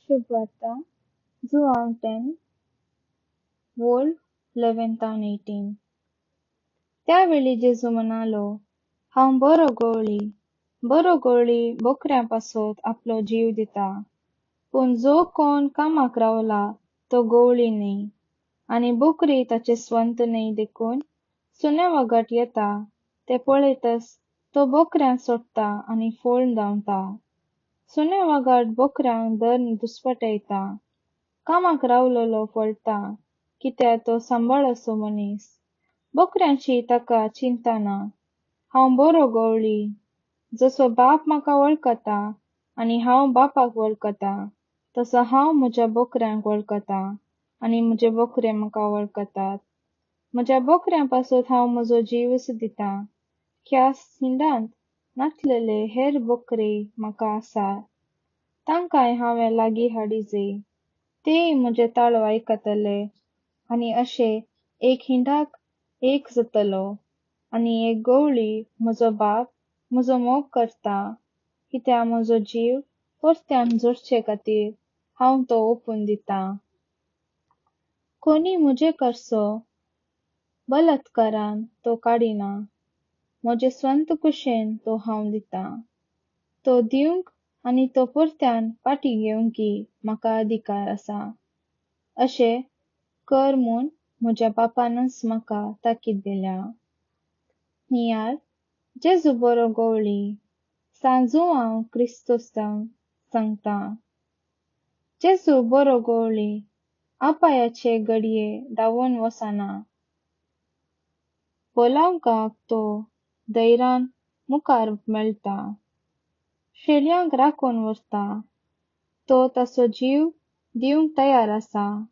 शुभ वार्ता João 10 World 11 and 18. त्यावेळी जेजू म्हणालो, हांव बरो गवळी बोकड्यांपासोत आपलो जीव दिता. पूण जो कोण कामाक रावला तो गवळी न्ही, आनी बोकडी ताचे स्वंत न्ही देखून सुन्या वागाट येता ते पळयतच तो बोकड्यांक सोडटा आनी फोळून धांवता. सुन्या वागाट बोकड्यांक दर दुस्पटयता. कामाक रावलोलो फळटा, कित्याक तो सांबाळसो मनीस. बोकड्यांची ताका चिंता ना. हांव बरो गवळी, जसो बाप म्हाका वळखता आनी हांव बापाक वळखता, तसो हांव म्हज्या बोकड्यांक वळखता आनी म्हजे बोकडे म्हाका वळखतात. म्हज्या बोकड्यांपासोत हांव म्हजो जीवस दिता. ह्या हिंडांत नासलेले हेर बोकरे म्हाका आसात. तांकांय हांवें लागीं हाडिजे. तेय म्हजे ताळो आयकतले, आनी अशे एक हिंडाक एक जातलो, आनी एक गवळी म्हजो बाप म्हजो मोग करता, कित्याक म्हजो जीव परत्यान जोडचे खातीर हांव तो ओपून दिता. कोणी म्हजे कडसो बलात्कारान तो काडिना. म्हजे स्वंत कुशेन तो हांव दिता. तो दिवंक आनी तो परत्यान फाटीं घेवंकी म्हाका अधिकार आसा. अशें कर म्हूण म्हज्या बापानच म्हाका ताकीद दिल्या. हिंयार जेजू बरो गवळी, सांजू हांव क्रिस्तोसांक सांगता. जेजू बरो गवळी आपायाचे घडये धांवोन वसना. बोलावंकाक तो धैर्यान मुखार मेळटा. शेळयांक राखोन व्हरता. तो ताचो जीव दिवंक तयार आसा.